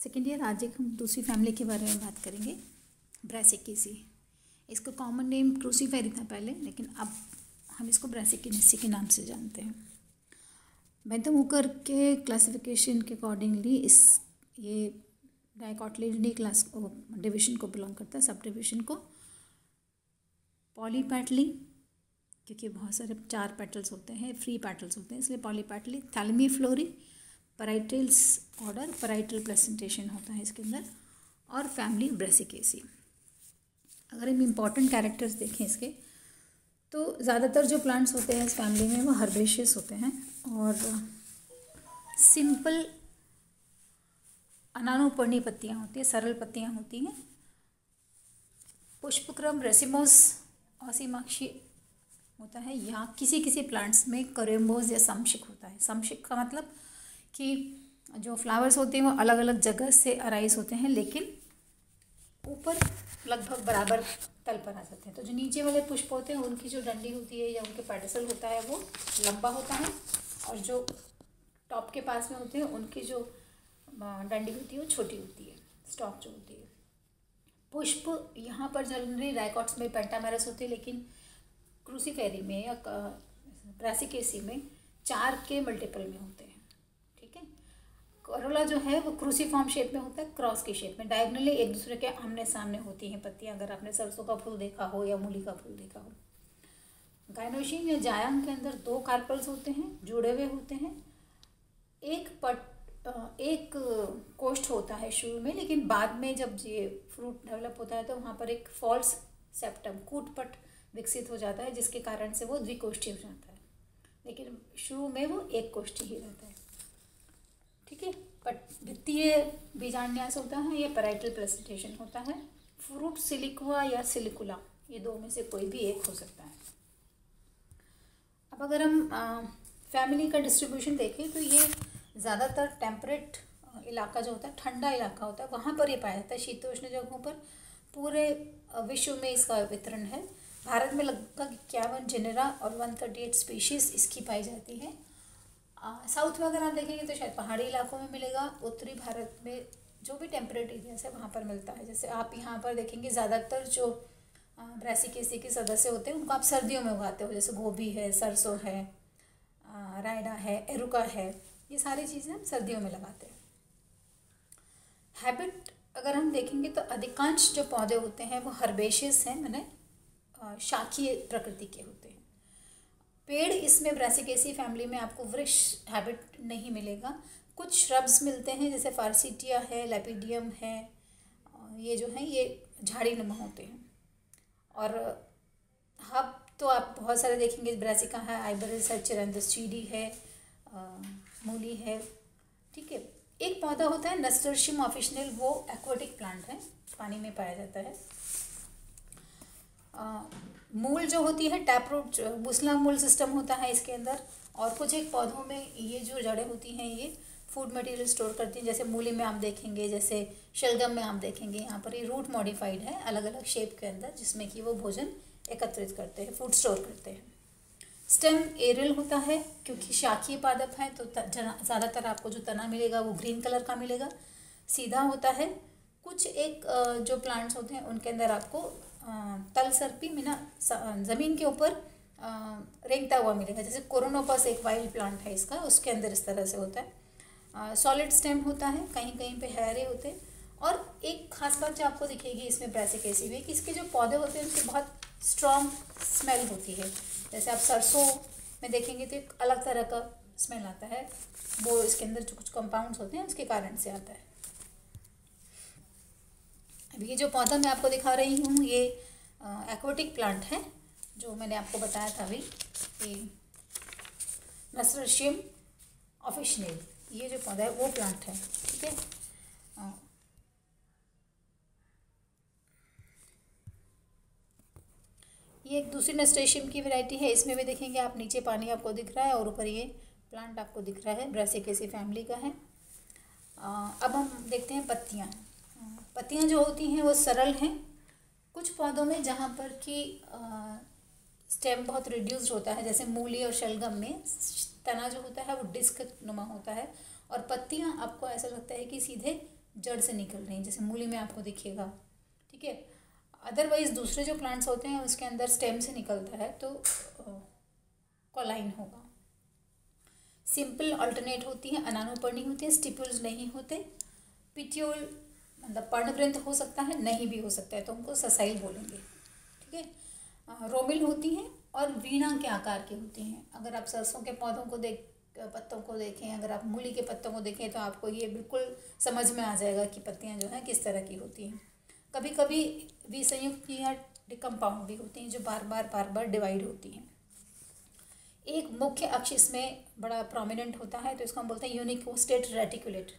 Second year आज एक हम दूसरी फैमिली के बारे में बात करेंगे, ब्रासिकेसी। इसका कॉमन नेम क्रूसीफेरी था पहले, लेकिन अब हम इसको ब्रासिकेसी के नाम से जानते हैं। बेंथम के क्लासिफिकेशन के अकॉर्डिंगली ये डाइकोटिलिडनी क्लास डिवीजन को बिलोंग करता है, सब डिवीजन को। पॉलीपेटली, क्योंकि बहुत सारे 4 पेटल्स होते हैं, फ्री पेटल्स होते हैं, इसलिए पॉलीपेटली। थैलेमीफ्लोरी, पैराइटल्स ऑर्डर, पैराइटल प्रेजेंटेशन होता है इसके अंदर, और फैमिली ब्रासिकेसी। अगर हम इम्पॉर्टेंट कैरेक्टर्स देखें इसके, तो ज़्यादातर जो प्लांट्स होते हैं इस फैमिली में वो हर्बेशियस होते हैं और सिंपल अनानुपर्णी पत्तियाँ होती हैं, सरल पत्तियाँ होती हैं। पुष्पक्रम रेसिमोस ऑसीमाक्षी होता है, या किसी प्लांट्स में करेम्बोज या समशिक होता है। समशिक का मतलब कि जो फ्लावर्स होते हैं वो अलग अलग जगह से अराइज होते हैं, लेकिन ऊपर लगभग बराबर तल पर आ जाते हैं। तो जो नीचे वाले पुष्प होते हैं उनकी जो डंडी होती है या उनके पेडसल होता है वो लंबा होता है, और जो टॉप के पास में होते हैं उनकी जो डंडी होती है वो छोटी होती है, स्टॉक जो होती है। पुष्प यहाँ पर जनरली डाइकोट्स में पेंटामेरस होते हैं, लेकिन क्रूसीफेरी में या ब्रासिकेसी में 4 के मल्टीपल में होते हैं। ठीक है। करोला जो है वो क्रूसीफॉर्म शेप में होता है, क्रॉस की शेप में, डायगोनली एक दूसरे के आमने सामने होती हैं पत्तियां। अगर आपने सरसों का फूल देखा हो या मूली का फूल देखा हो। गाइनोशियम या जायंग के अंदर 2 कार्पल्स होते हैं, जुड़े हुए होते हैं। एक कोष्ठ होता है शुरू में, लेकिन बाद में जब ये फ्रूट डेवलप होता है तो वहाँ पर एक फॉल्स सेप्टम, कूटपट विकसित हो जाता है, जिसके कारण से वो द्विकोष्ठी हो जाता है, लेकिन शुरू में वो एक कोष्ठी ही रहता है। ठीक है। द्वितीय बीजान्यास होता है या पैराइटल प्रेजेंटेशन होता है। फ्रूट सिलिकुआ या सिलिकुला, ये 2 में से कोई भी एक हो सकता है। अब अगर हम फैमिली का डिस्ट्रीब्यूशन देखें तो ये ज़्यादातर टेम्परेट इलाका जो होता है, ठंडा इलाका होता है, वहाँ पर ये पाया जाता है। शीतोष्ण जगहों पर पूरे विश्व में इसका वितरण है। भारत में लगभग 51 जेनेरा और 138 स्पीशीज़ इसकी पाई जाती है। साउथ में अगर आप देखेंगे तो शायद पहाड़ी इलाकों में मिलेगा। उत्तरी भारत में जो भी टेम्परेट एरियाज है वहाँ पर मिलता है। जैसे आप यहाँ पर देखेंगे ज़्यादातर जो ब्रासिकेसी के सदस्य होते हैं उनको आप सर्दियों में उगाते हो, जैसे गोभी है, सरसों है, रायडा है, एरुका है, ये सारी चीज़ें हम सर्दियों में लगाते हैं। हैबिट अगर हम देखेंगे तो अधिकांश जो पौधे होते हैं वो हर्बेशियस हैं, मैंने शाखीय प्रकृति के होते हैं। पेड़ इसमें ब्रासिकेसी फैमिली में आपको वृक्ष हैबिट नहीं मिलेगा। कुछ श्रब्स मिलते हैं, जैसे फार्सिटिया है, लेपिडियम है, ये जो हैं ये झाड़ी नुमा होते हैं। और हब तो आप बहुत सारे देखेंगे, ब्रासिका है, आइबरिस है, चिरंदस चीडी है, मूली है। ठीक है। एक पौधा होता है नस्टर्शियम ऑफिशिनल, वो एक्वाटिक प्लांट है, पानी में पाया जाता है। मूल जो होती है टैपरूट, बुसला मूल सिस्टम होता है इसके अंदर। और कुछ एक पौधों में ये जो जड़ें होती हैं ये फूड मटेरियल स्टोर करती हैं, जैसे मूली में आप देखेंगे, जैसे शलगम में आप देखेंगे, यहाँ पर ये रूट मॉडिफाइड है अलग अलग शेप के अंदर, जिसमें कि वो भोजन एकत्रित करते हैं, फूड स्टोर करते हैं। स्टेम एरियल होता है, क्योंकि शाखीय पादप है तो ज़्यादातर आपको जो तना मिलेगा वो ग्रीन कलर का मिलेगा, सीधा होता है। कुछ एक जो प्लांट्स होते हैं उनके अंदर आपको तल सर्पी में ना ज़मीन के ऊपर रेंगता हुआ मिलेगा, जैसे कोरोनोपस एक वाइल्ड प्लांट है इसका, उसके अंदर इस तरह से होता है। सॉलिड स्टेम होता है, कहीं कहीं पे हैरे होते हैं। और एक खास बात जो आपको दिखेगी इसमें ब्रासिकेसी में, कि इसके जो पौधे होते हैं उनकी बहुत स्ट्रॉन्ग स्मेल होती है। जैसे आप सरसों में देखेंगे तो एक अलग तरह का स्मेल आता है, वो इसके अंदर जो कुछ कंपाउंड्स होते हैं उसके कारण से आता है। अब ये जो पौधा मैं आपको दिखा रही हूँ ये एक्वाटिक प्लांट है, जो मैंने आपको बताया था अभी, ये नस्टर्शियम ऑफिशिनल, ये जो पौधा है वो प्लांट है। ठीक है। ये एक दूसरी नस्टर्शियम की वैरायटी है, इसमें भी देखेंगे आप नीचे पानी आपको दिख रहा है और ऊपर ये प्लांट आपको दिख रहा है, ब्रासिकेसी फैमिली का है। अब हम देखते हैं पत्तियाँ। पत्तियाँ जो होती हैं वो सरल हैं। कुछ पौधों में जहाँ पर कि स्टेम बहुत रिड्यूस्ड होता है, जैसे मूली और शलगम में तना जो होता है वो डिस्क नुमा होता है, और पत्तियाँ आपको ऐसा लगता है कि सीधे जड़ से निकल रही हैं, जैसे मूली में आपको दिखेगा, ठीक है। अदरवाइज दूसरे जो प्लांट्स होते हैं उसके अंदर स्टेम से निकलता है तो कॉलाइन होगा। सिंपल अल्टरनेट होती है, अनानुपर्णी होती है, स्टिप्यूल्स नहीं होते। पिट्यूल मतलब पर्णग्रंथ हो सकता है, नहीं भी हो सकता है, तो उनको ससाइल बोलेंगे, ठीक है। रोमिल होती हैं और वीणा के आकार की होती हैं। अगर आप सरसों के पौधों को पत्तों को देखें, अगर आप मूली के पत्तों को देखें तो आपको ये बिल्कुल समझ में आ जाएगा कि पत्तियां जो हैं किस तरह की होती हैं। कभी कभी विसंयुक्त या डिकम्पाउंड भी होती हैं जो बार बार डिवाइड होती हैं। एक मुख्य अक्ष इसमें बड़ा प्रोमिनेंट होता है तो इसको हम बोलते हैं यूनिकोस्टेट रेटिकुलेट।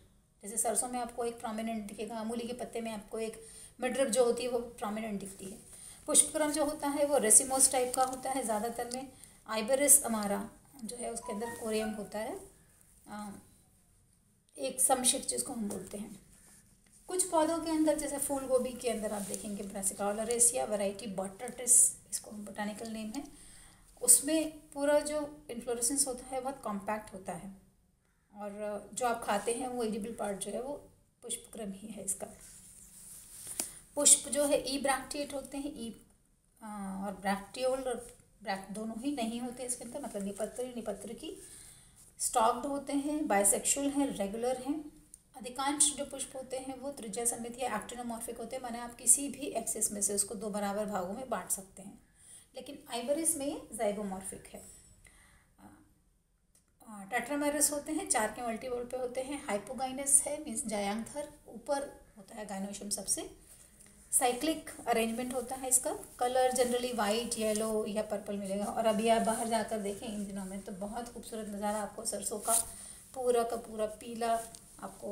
जैसे सरसों में आपको एक प्रोमिनेंट दिखेगा, मूली के पत्ते में आपको एक मिडरिप जो होती है वो प्रोमिनेंट दिखती है। पुष्पक्रम जो होता है वो रेसिमोस टाइप का होता है ज़्यादातर में। आइबेरिस अमारा जो है उसके अंदर कोरियम होता है, एक समशिख जिसको हम बोलते हैं। कुछ पौधों के अंदर जैसे फूल गोभी के अंदर आप देखेंगे ब्रासिका ओलरेसिया वैरायटी बॉटरटिस, इसको बोटानिकल नेम है, उसमें पूरा जो इन्फ्लोरेसेंस होता है बहुत कॉम्पैक्ट होता है और जो आप खाते हैं वो एडिबल पार्ट जो है वो पुष्पक्रम ही है इसका। पुष्प जो है ई ब्रैक्टिएट होते हैं, ई और ब्रैक्टियोल और ब्रैक्ट दोनों ही नहीं होते इसके अंदर, मतलब निपत्र की स्टॉक्ड होते हैं, बाइसेक्सुअल हैं, रेगुलर हैं। अधिकांश जो पुष्प होते हैं वो त्रिज्या समेत या एक्टिनोमॉर्फिक होते हैं, माने आप किसी भी एक्सिस में से उसको 2 बराबर भागों में बांट सकते हैं। लेकिन आइबेरिस में ये जाइगोमॉर्फिक है। टेट्रामेरस होते हैं, 4 के मल्टीपल पे होते हैं। हाइपोगाइनस है मीन्स जायांथर, ऊपर होता है गाइनोशियम सबसे। साइक्लिक अरेंजमेंट होता है इसका। कलर जनरली वाइट, येलो या पर्पल मिलेगा। और अभी आप बाहर जाकर देखें इन दिनों में तो बहुत खूबसूरत नज़ारा आपको सरसों का पूरा पीला आपको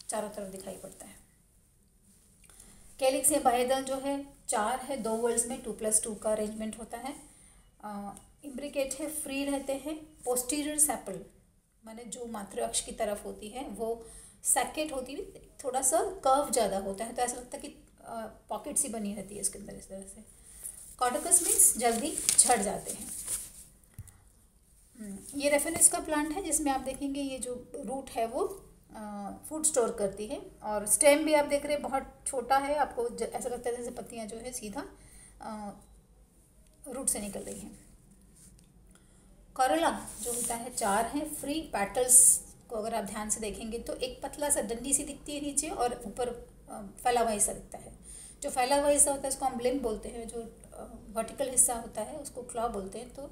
चारों तरफ दिखाई पड़ता है। कैलिक्स या बाह्यदल जो है 4 है, 2 वर्ल्स में 2+2 का अरेंजमेंट होता है। इम्ब्रिकेट है, फ्री रहते हैं। पोस्टीरियर सेपल माने जो मातृ अक्ष की तरफ होती है वो सैकेट होती है, थोड़ा सा कर्व ज़्यादा होता है तो ऐसा लगता है कि पॉकेट सी बनी रहती है इसके अंदर इस तरह से। कॉर्डोकस मीन्स जल्दी झड़ जाते हैं। ये रेफेनेस का प्लांट है जिसमें आप देखेंगे ये जो रूट है वो फूड स्टोर करती है और स्टेम भी आप देख रहे हैं बहुत छोटा है, आपको ऐसा लगता है जैसे पत्तियां जो है सीधा रूट से निकल रही हैं। कॉरोला जो होता है 4 है, फ्री। पैटल्स को अगर आप ध्यान से देखेंगे तो एक पतला सा डंडी सी दिखती है नीचे और ऊपर फैला हुआ हिस्सा दिखता है। जो फैला हुआ हिस्सा होता है उसको हम लिम्ब बोलते हैं, जो वर्टिकल हिस्सा होता है उसको क्लॉ बोलते हैं। तो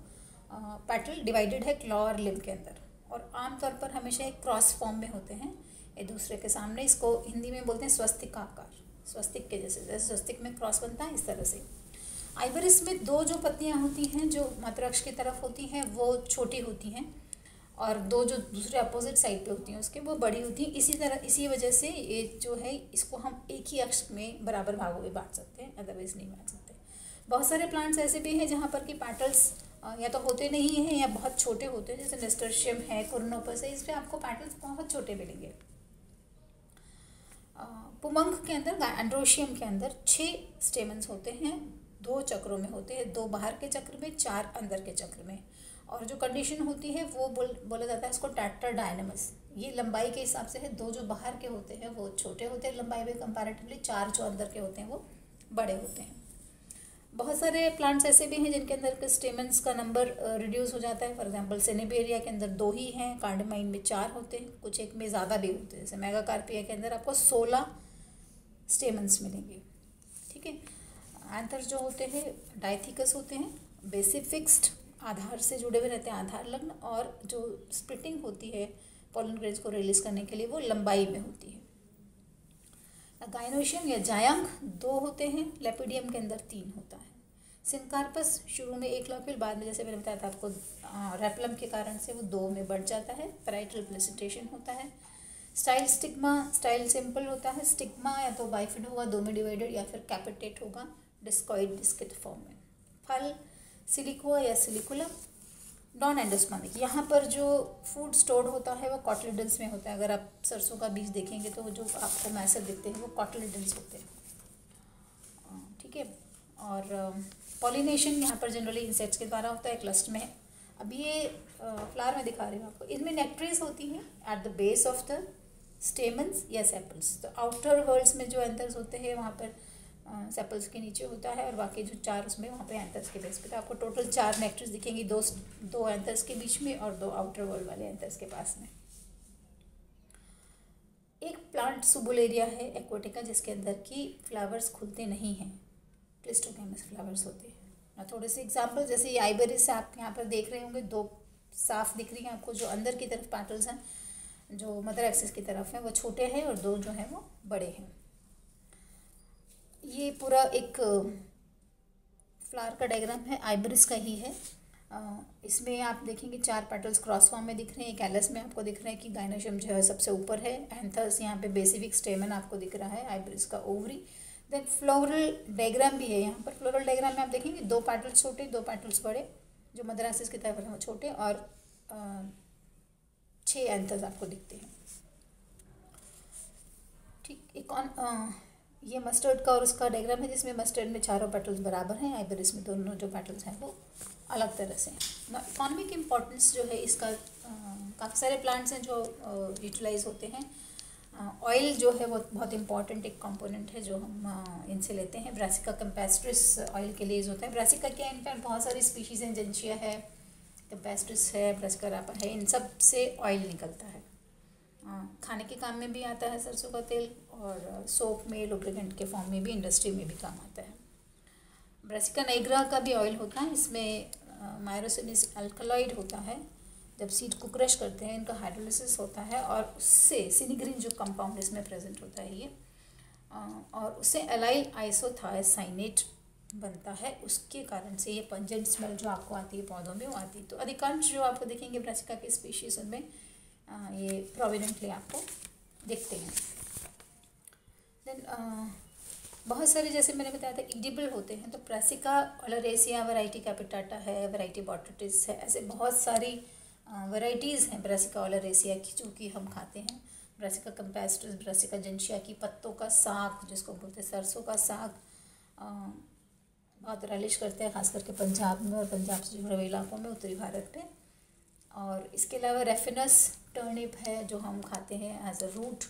पैटल डिवाइडेड है क्लॉ और लिम्ब के अंदर और आमतौर पर हमेशा एक क्रॉस फॉर्म में होते हैं एक दूसरे के सामने। इसको हिंदी में बोलते हैं स्वस्तिक आकार, स्वस्तिक के जैसे स्वस्तिक में क्रॉस बनता है इस तरह से। आइबेरिस में 2 जो पत्तियां होती हैं जो मातृअक्ष की तरफ होती हैं वो छोटी होती हैं और 2 जो दूसरे अपोजिट साइड पे होती हैं उसके वो बड़ी होती हैं। इसी वजह से ये जो है इसको हम एक ही अक्ष में बराबर भागों में बांट सकते हैं, अदरवाइज नहीं बांट सकते। बहुत सारे प्लांट्स ऐसे भी हैं जहाँ पर कि पैटल्स या तो होते नहीं हैं या बहुत छोटे होते हैं, जैसे नेस्टर्शियम है, कोरोनोपस है, इसमें आपको पैटल्स बहुत छोटे मिलेंगे। पुमंग के अंदर, एंड्रोशियम के अंदर 6 स्टेमन्स होते हैं, 2 चक्रों में होते हैं, 2 बाहर के चक्र में, 4 अंदर के चक्र में। और जो कंडीशन होती है वो बोला जाता है इसको टेट्राडायनेमस। ये लंबाई के हिसाब से है, 2 जो बाहर के होते हैं वो छोटे होते हैं लंबाई में कंपैरेटिवली, 4 जो अंदर के होते हैं वो बड़े होते हैं। बहुत सारे प्लांट्स ऐसे भी हैं जिनके अंदर के स्टेमन्स का नंबर रिड्यूस हो जाता है। फॉर एग्जांपल सेनेबेरिया के अंदर 2 ही हैं, कार्डेमाइन में 4 होते हैं, कुछ एक में ज़्यादा भी होते हैं। जैसे मेगाकार्पिया के अंदर आपको 16 स्टेमन्स मिलेंगे, ठीक है। एंथर्स जो होते हैं डाइथिकस होते हैं, बेसिक फिक्स्ड आधार से जुड़े हुए रहते हैं, आधार लग्न, और जो स्प्लिटिंग होती है पॉलन ग्रेन्स को रिलीज करने के लिए वो लंबाई में होती है। गाइनोशियम या जायांग 2 होते हैं, लेपिडियम के अंदर 3 होता है। सिनकार्पस शुरू में 1 लॉक्यूल, बाद में जैसे मैंने बताया था आपको रेपलम के कारण से वो 2 में बढ़ जाता है। पैराइटल प्लेसिटेशन होता है। स्टाइल स्टिग्मा, स्टाइल सिंपल होता है। स्टिग्मा या तो बाइफिड होगा 2 में डिवाइडेड या फिर कैपिटेट होगा डिस्कॉइड डिस्किट फॉर्म में। फल सिलिकुआ या सिलिकुलम, नॉन एंडोस्पर्मिक। यहाँ पर जो फूड स्टोर्ड होता है वो कॉटिलिडन्स में होता है। अगर आप सरसों का बीज देखेंगे तो जो आपको मैसेज दिखते हैं वो कॉटिलिडन्स होते हैं, ठीक है। और पॉलिनेशन यहाँ पर जनरली इंसेक्ट्स के द्वारा होता है, क्लस्टर में। अभी ये फ्लावर में दिखा रही हूँ आपको, इनमें नेक्ट्रीज होती हैं at the base of the stamens या सेपल्स। तो आउटर वर्ल्ड्स में जो एंथर्स होते हैं वहाँ पर सेपल्स के नीचे होता है, और बाकी जो 4 उसमें वहाँ पे एंथर्स के बेस पे। तो आपको टोटल 4 नेक्टर्स दिखेंगी, दो एंथर्स के बीच में और 2 आउटर वर्ल्ड वाले एंथर्स के पास में। एक प्लांट सुबुलेरिया है एक्वाटिका, जिसके अंदर की फ्लावर्स खुलते नहीं हैं, क्लिस्टोगैमस फ्लावर्स होते हैं। और थोड़े से एग्जाम्पल, जैसे ये आइबेरिस आप यहाँ पर देख रहे होंगे, 2 साफ दिख रही हैं आपको, जो अंदर की तरफ पेटल्स हैं जो मदर एक्सिस की तरफ हैं वो छोटे हैं, और 2 जो हैं वो बड़े हैं। ये पूरा एक फ्लावर का डायग्राम है, आइबेरिस का ही है। इसमें आप देखेंगे 4 पेटल्स क्रॉस फॉर्म में दिख रहे हैं। कैलस में आपको दिख रहा है कि गाइनोशियम जो है सबसे ऊपर है, एंथर्स यहाँ पे बेसिफिक स्टेमन आपको दिख रहा है, आइबेरिस का ओवरी। देन फ्लोरल डायग्राम भी है यहाँ पर। फ्लोरल डायग्राम में आप देखेंगे 2 पेटल्स छोटे, 2 पेटल्स बड़े, जो मदर एक्सिस की तरफ है वो छोटे, और 6 एंथर्स आपको दिखते हैं। ठीक, एक और ये मस्टर्ड का और उसका डायग्राम है, जिसमें मस्टर्ड में चारों पेटल्स बराबर हैं, आइबेरिस में दोनों जो पेटल्स हैं वो अलग तरह से हैं। इकोनॉमिक इम्पोर्टेंस जो है इसका, काफ़ी सारे प्लांट्स हैं जो यूटिलाइज होते हैं। ऑयल जो है वो बहुत इंपॉर्टेंट एक कंपोनेंट है जो हम इनसे लेते हैं। ब्रासिका कैम्पेस्ट्रिस ऑयल के लिए यूज़ होता है। ब्रासिका के इनफैक्ट बहुत सारी स्पीशीज़ हैं, जेंशिया है, कैम्पेस्ट्रिस है, ब्रासिका रापा है, इन सब से ऑयल निकलता है। खाने के काम में भी आता है सरसों का तेल, और सोप में, लुब्रिकेंट के फॉर्म में भी, इंडस्ट्री में भी काम आता है। ब्रासिका नाइग्रा का भी ऑयल होता है, इसमें मायरोसिनिस अल्कलॉइड होता है। जब सीड को क्रश करते हैं इनका हाइड्रोलिसिस होता है, और उससे सिनिग्रीन जो कंपाउंड इसमें प्रेजेंट होता है ये, और उससे एलाइल आइसोथायोसाइनेट बनता है। उसके कारण से ये पंजेंट स्मेल जो आपको आती है पौधों में वो आती है। तो अधिकांश जो आपको देखेंगे ब्रासिका के स्पीशीज उनमें ये प्रोविडेंटली आपको दिखते हैं। देन बहुत सारे, जैसे मैंने बताया था, एडिबल होते हैं। तो ब्रासिका ओलेरेसिया वैरायटी कैपिटाटा है, वैरायटी बॉटरिटिस है, ऐसे बहुत सारी वैरायटीज़ हैं ब्रासिका ओलेरेसिया की जो कि हम खाते हैं। ब्रासिका कैम्पेस्ट्रिस, ब्रासिका जेंशिया की पत्तों का साग जिसको बोलते हैं सरसों का साग, बहुत रलिश करते हैं खास करके पंजाब में और पंजाब से जुड़े हुए इलाकों में, उत्तरी भारत में। और इसके अलावा रेफिनस टर्निप है जो हम खाते हैं एज अ रूट,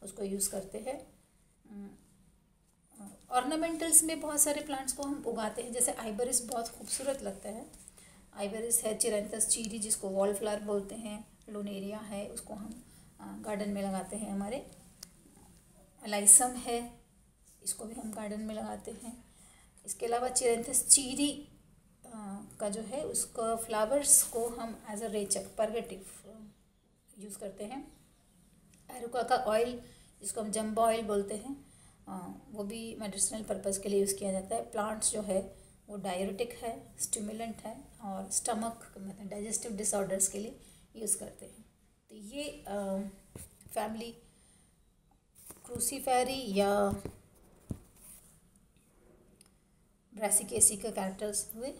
उसको यूज़ करते हैं। ऑर्नामेंटल्स में बहुत सारे प्लांट्स को हम उगाते हैं, जैसे आइबेरिस बहुत खूबसूरत लगता है। आइबेरिस है, चिरैंथस चीरी जिसको वॉल फ्लावर बोलते हैं, लुनेरिया है, उसको हम गार्डन में लगाते हैं हमारे। एलाइसम है, इसको भी हम गार्डन में लगाते हैं। इसके अलावा चिरैंथस चीरी का जो है उसका फ्लावर्स को हम एज अ रेचक, परगेटिव यूज़ करते हैं। एरुका का ऑयल जिसको हम जम्बो ऑयल बोलते हैं, वो भी मेडिसिनल पर्पज़ के लिए यूज़ किया जाता है। प्लांट्स जो है वो डायरेटिक है, स्टिमुलेंट है, और स्टमक मतलब डाइजेस्टिव डिसऑर्डर्स के लिए यूज़ करते हैं। तो ये फैमिली क्रूसीफेरी या ब्रासिकेसी के कैरेक्टर्स हुए।